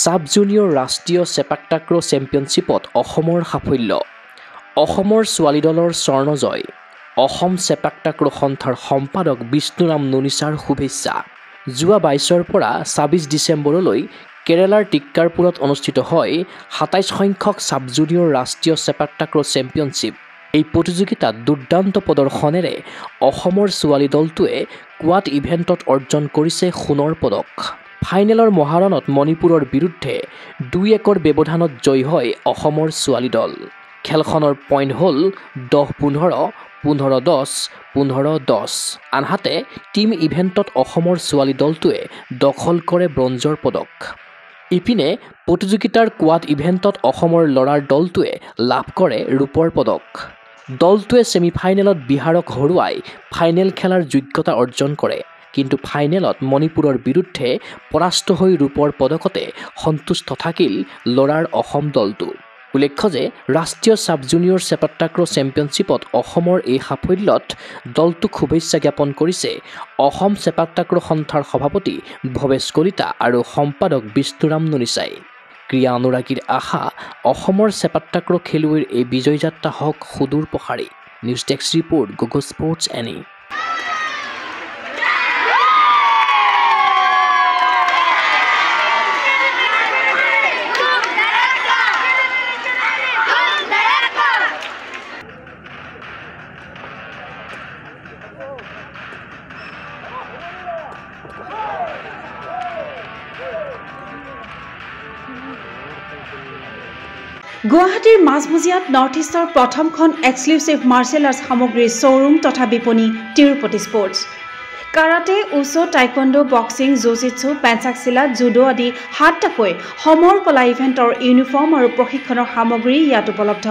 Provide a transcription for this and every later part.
sub junior ৰাষ্ট্ৰীয় চেপাক টাক্ৰ চেম্পিয়নশ্বিপত অসমৰ সাফল্য অসমৰ ছোৱালী দলৰ স্বৰ্ণ জয় অসম চেপাক টাক্ৰ সন্থাৰ সম্পাদক বিষ্ণুৰাম নুনিছাৰ শুভেচ্ছা যোৱা 22ৰ পৰা 26 ডিচেম্বৰলৈ কেৰালাৰ টিক্কাৰপুৰত অনুষ্ঠিত হয় 27 সংখ্যক সাব জুনিয়ৰ ৰাষ্ট্ৰীয় চেপাক টাক্ৰ চেম্পিয়নশ্বিপ এই প্ৰতিযোগিতাত দুৰ্দান্ত প্ৰদৰ্শনেৰে অসমৰ ছোৱালী দলটোৱে কোৱাড ইভেণ্টত অৰ্জন কৰিছে সোণৰ পদক ফাইনেলৰ মহাৰণত মণিপুৰৰ বিৰুদ্ধে 2-1ৰ ব্যৱধানত জয় হয় অসমৰ ছোৱালী দল খেলখনৰ পইণ্ট হ'ল 10-15 15-10 15-10 আনহাতে টিম ইভেণ্টত অসমৰ ছোৱালী দলটোৱে দখল কৰে ব্ৰঞ্জৰ পদক ইপিনে প্ৰতিযোগিতাৰ কোৱাড ইভেণ্টত অসমৰ ল'ৰাৰ দলটোৱে লাভ কৰে ৰূপৰ পদক দলটোৱে ছেমিফাইনেলত বিহাৰক হৰুৱাই ফাইনেল খেলাৰ যোগ্যতা অৰ্জন কৰে কিন্তু ফাইনেলত মণিপুৰৰ বিৰুদ্ধে পৰাস্ত হৈ ৰূপৰ পদকতে সন্তুষ্ট থাকিল ল'ৰাৰ অসম দলটো উল্লেখ্য যে ৰাষ্ট্ৰীয় সাব জুনিয়ৰ চেপাক টাক্ৰ চেম্পিয়নশ্বিপত অসমৰ এই সাফল্যত দলটোক শুভেচ্ছা জ্ঞাপন কৰিছে অসম চেপাক টাক্ৰ সন্থাৰ সভাপতি ভৱেশ কলিতা আৰু সম্পাদক বিষ্ণুৰাম নুনিছাই ক্ৰীড়া অনুৰাগীৰ আশা অসমৰ চেপাক টাক্ৰ খেলুৱৈৰ এই বিজয় যাত্ৰা হওক সুদূৰ প্ৰসাৰী news desk report Google sports এনি গুৱাহাটীৰ মাজমজিয়াত নৰ্থ ইষ্টৰ প্ৰথমখন এক্সক্লুচিভ মাৰ্চেল আৰ্টছ সামগ্ৰীৰ শ্ব'ৰুম তথা বিপণী Tirupati sports karate wushu taekwondo boxing jujitsu pencak silat judo আদি 7টাকৈ সমৰ কলা ইভেণ্টৰ ইউনিফৰ্ম আৰু প্ৰশিক্ষণৰ সামগ্ৰী ইয়াত উপলব্ধ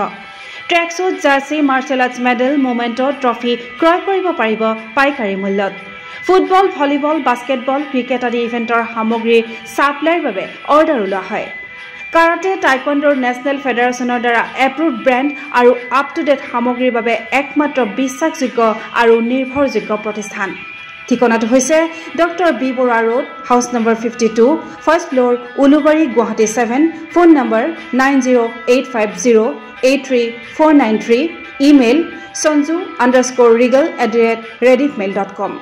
tracksuit jersey martial arts medal memento trophy ক্ৰয় কৰিব পাৰিব পাইকাৰী মূল্যত ফুটবল ভলীবল বাস্কেটবল ক্ৰিকেট আদি ইভেণ্টৰ সামগ্ৰীৰ ছাপ্লাইৰ বাবে অৰ্ডাৰ ওলোৱা হয় কাৰাটে টাইকোৱাণ্ডোৰ নেশ্যনেল ফেডাৰেশ্যনৰ দ্বাৰা এপ্ৰুভড ব্ৰেণ্ড আৰু আপ টু ডেট সামগ্ৰীৰ বাবে একমাত্ৰ বিশ্বাসযোগ্য আৰু নিৰ্ভৰযোগ্য প্ৰতিষ্ঠান ঠিকনাটো হৈছে doctor B Barua road house number 52 first floor Ulubari Guwahati 7 phone number 9085083493 email sanju_regal@rediffmail.com